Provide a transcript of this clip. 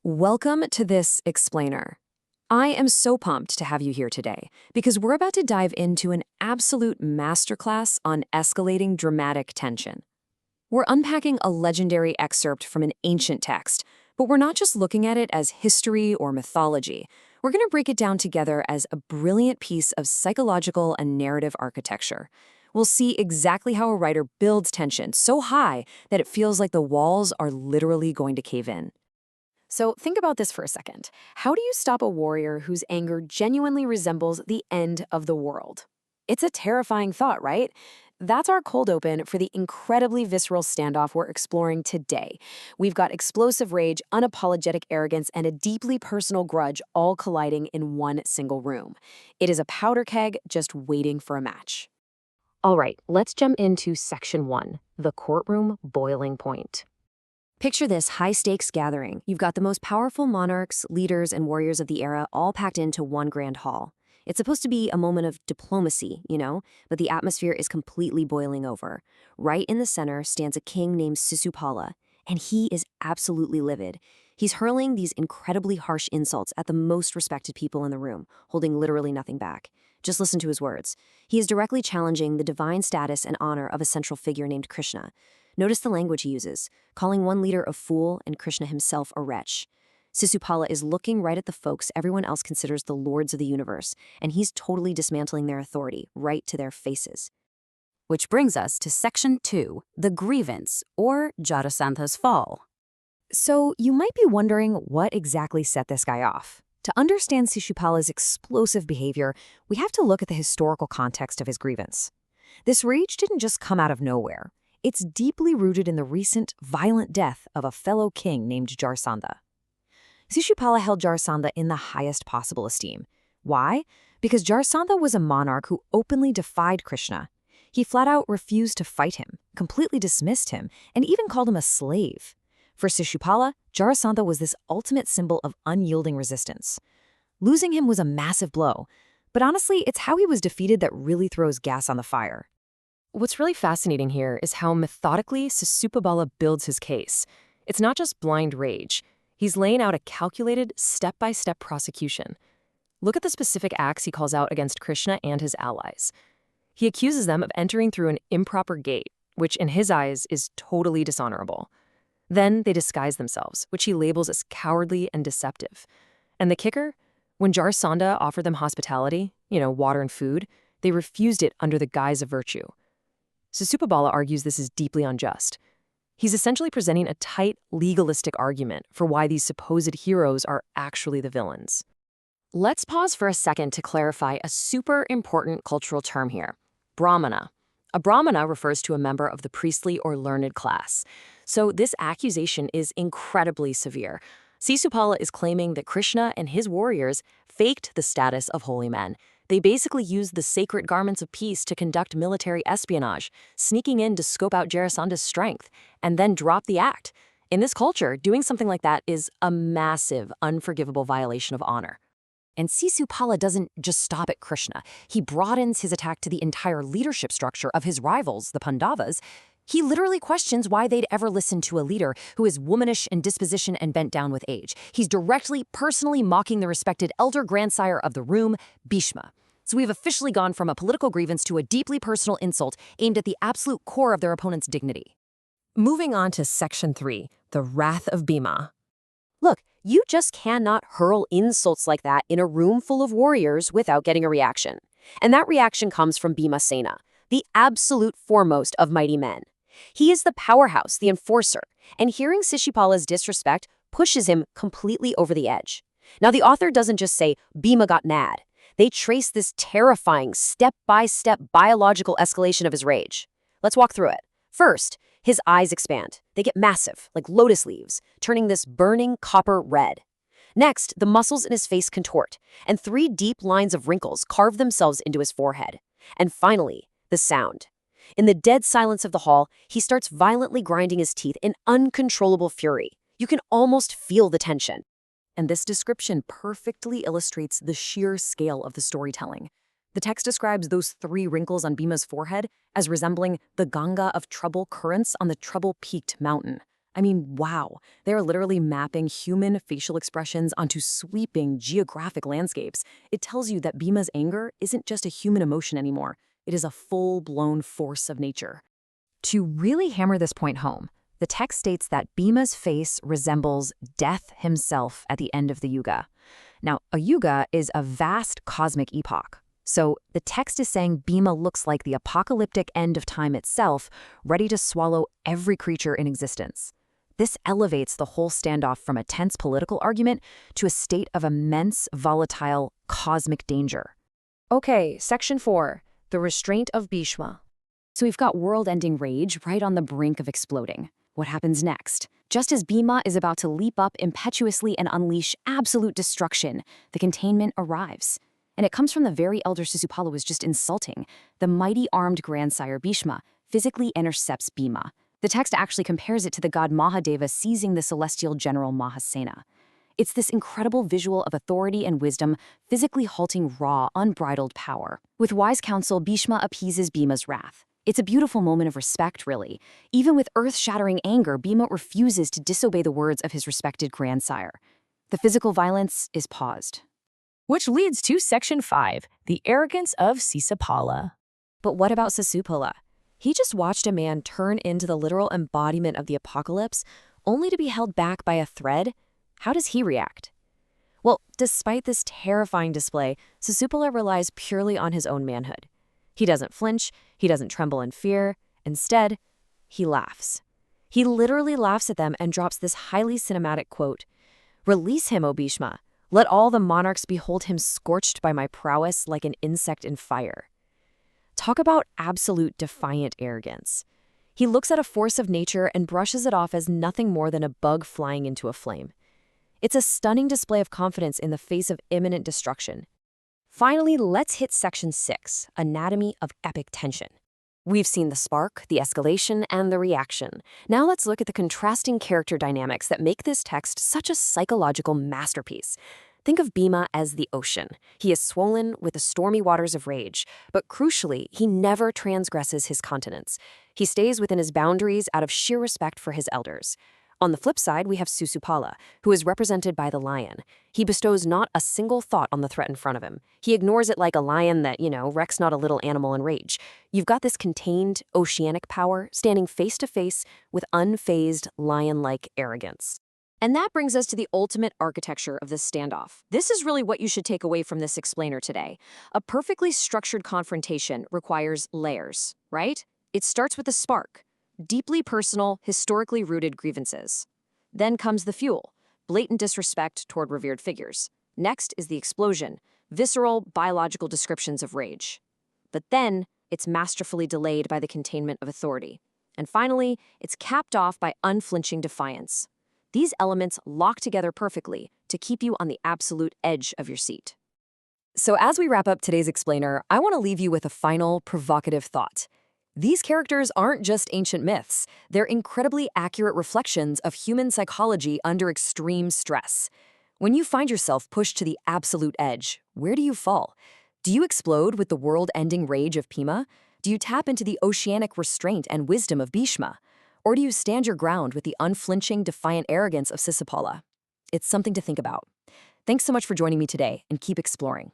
Welcome to this explainer. I am so pumped to have you here today because we're about to dive into an absolute masterclass on escalating dramatic tension. We're unpacking a legendary excerpt from an ancient text, but we're not just looking at it as history or mythology. We're going to break it down together as a brilliant piece of psychological and narrative architecture. We'll see exactly how a writer builds tension so high that it feels like the walls are literally going to cave in. So think about this for a second. How do you stop a warrior whose anger genuinely resembles the end of the world? It's a terrifying thought, right? That's our cold open for the incredibly visceral standoff we're exploring today. We've got explosive rage, unapologetic arrogance, and a deeply personal grudge all colliding in one single room. It is a powder keg just waiting for a match. All right, let's jump into Section 1, the courtroom boiling point. Picture this high-stakes gathering. You've got the most powerful monarchs, leaders, and warriors of the era all packed into one grand hall. It's supposed to be a moment of diplomacy, but the atmosphere is completely boiling over. Right in the center stands a king named Sisupala, and he is absolutely livid. He's hurling these incredibly harsh insults at the most respected people in the room, holding literally nothing back. Just listen to his words. He is directly challenging the divine status and honor of a central figure named Krishna. Notice the language he uses, calling one leader a fool and Krishna himself a wretch. Sisupala is looking right at the folks everyone else considers the lords of the universe, and he's totally dismantling their authority right to their faces. Which brings us to Section 2, the grievance, or Jarasandha's fall. So you might be wondering what exactly set this guy off. To understand Sisupala's explosive behavior, we have to look at the historical context of his grievance. This rage didn't just come out of nowhere. It's deeply rooted in the recent, violent death of a fellow king named Jarasandha. Sisupala held Jarasandha in the highest possible esteem. Why? Because Jarasandha was a monarch who openly defied Krishna. He flat out refused to fight him, completely dismissed him, and even called him a slave. For Sisupala, Jarasandha was this ultimate symbol of unyielding resistance. Losing him was a massive blow, but honestly, it's how he was defeated that really throws gas on the fire. What's really fascinating here is how methodically Sisupala builds his case. It's not just blind rage. He's laying out a calculated, step-by-step prosecution. Look at the specific acts he calls out against Krishna and his allies. He accuses them of entering through an improper gate, which in his eyes is totally dishonorable. Then they disguise themselves, which he labels as cowardly and deceptive. And the kicker? When Jarasandha offered them hospitality, water and food, they refused it under the guise of virtue. Sisupala argues this is deeply unjust. He's essentially presenting a tight, legalistic argument for why these supposed heroes are actually the villains. Let's pause for a second to clarify a super important cultural term here: Brahmana. A Brahmana refers to a member of the priestly or learned class. So this accusation is incredibly severe. Sisupala is claiming that Krishna and his warriors faked the status of holy men. They basically used the sacred garments of peace to conduct military espionage, sneaking in to scope out Jarasandha's strength, and then drop the act. In this culture, doing something like that is a massive, unforgivable violation of honor. And Sisupala doesn't just stop at Krishna. He broadens his attack to the entire leadership structure of his rivals, the Pandavas. He literally questions why they'd ever listen to a leader who is womanish in disposition and bent down with age. He's directly, personally mocking the respected elder grandsire of the room, Bhishma. So we've officially gone from a political grievance to a deeply personal insult aimed at the absolute core of their opponent's dignity. Moving on to Section 3, the wrath of Bhima. Look, you just cannot hurl insults like that in a room full of warriors without getting a reaction. And that reaction comes from Bhima Sena, the absolute foremost of mighty men. He is the powerhouse, the enforcer, and hearing Sisupala's disrespect pushes him completely over the edge. Now, the author doesn't just say Bhima got mad. They trace this terrifying, step-by-step biological escalation of his rage. Let's walk through it. First, his eyes expand. They get massive, like lotus leaves, turning this burning copper red. Next, the muscles in his face contort, and 3 deep lines of wrinkles carve themselves into his forehead. And finally, the sound. In the dead silence of the hall, he starts violently grinding his teeth in uncontrollable fury. You can almost feel the tension. And this description perfectly illustrates the sheer scale of the storytelling. The text describes those 3 wrinkles on Bhima's forehead as resembling the Ganga of trouble currents on the trouble-peaked mountain, I mean, wow. They're literally mapping human facial expressions onto sweeping geographic landscapes. It tells you that Bhima's anger isn't just a human emotion anymore. It is a full-blown force of nature. To really hammer this point home, the text states that Bhima's face resembles Death himself at the end of the Yuga. Now, a Yuga is a vast cosmic epoch. So the text is saying Bhima looks like the apocalyptic end of time itself, ready to swallow every creature in existence. This elevates the whole standoff from a tense political argument to a state of immense, volatile, cosmic danger. Okay, Section 4, the restraint of Bhishma. So we've got world-ending rage right on the brink of exploding. What happens next? Just as Bhima is about to leap up impetuously and unleash absolute destruction, the containment arrives. And it comes from the very elder Sisupala was just insulting. The mighty armed grandsire Bhishma physically intercepts Bhima. The text actually compares it to the god Mahadeva seizing the celestial general Mahasena. It's this incredible visual of authority and wisdom physically halting raw, unbridled power. With wise counsel, Bhishma appeases Bhima's wrath. It's a beautiful moment of respect, really. Even with earth-shattering anger, Bhima refuses to disobey the words of his respected grandsire. The physical violence is paused. Which leads to Section 5, the arrogance of Sisupala. But what about Sisupala? He just watched a man turn into the literal embodiment of the apocalypse, only to be held back by a thread. How does he react? Well, despite this terrifying display, Sisupala relies purely on his own manhood. He doesn't flinch, he doesn't tremble in fear. Instead, he laughs. He literally laughs at them and drops this highly cinematic quote, "Release him, O Bhishma. Let all the monarchs behold him scorched by my prowess like an insect in fire." Talk about absolute defiant arrogance. He looks at a force of nature and brushes it off as nothing more than a bug flying into a flame. It's a stunning display of confidence in the face of imminent destruction. Finally, let's hit Section 6, Anatomy of Epic Tension. We've seen the spark, the escalation, and the reaction. Now let's look at the contrasting character dynamics that make this text such a psychological masterpiece. Think of Bhima as the ocean. He is swollen with the stormy waters of rage, but crucially, he never transgresses his continence. He stays within his boundaries out of sheer respect for his elders. On the flip side, we have Sisupala, who is represented by the lion. He bestows not a single thought on the threat in front of him. He ignores it like a lion that, wrecks not a little animal in rage. You've got this contained, oceanic power standing face to face with unfazed, lion-like arrogance. And that brings us to the ultimate architecture of this standoff. This is really what you should take away from this explainer today. A perfectly structured confrontation requires layers, right? It starts with a spark. Deeply personal, historically rooted grievances. Then comes the fuel, blatant disrespect toward revered figures. Next is the explosion, visceral, biological descriptions of rage. But then, it's masterfully delayed by the containment of authority. And finally, it's capped off by unflinching defiance. These elements lock together perfectly to keep you on the absolute edge of your seat. So as we wrap up today's explainer, I want to leave you with a final, provocative thought. These characters aren't just ancient myths. They're incredibly accurate reflections of human psychology under extreme stress. When you find yourself pushed to the absolute edge, where do you fall? Do you explode with the world-ending rage of Bhima? Do you tap into the oceanic restraint and wisdom of Bhishma? Or do you stand your ground with the unflinching, defiant arrogance of Sisupala? It's something to think about. Thanks so much for joining me today, and keep exploring.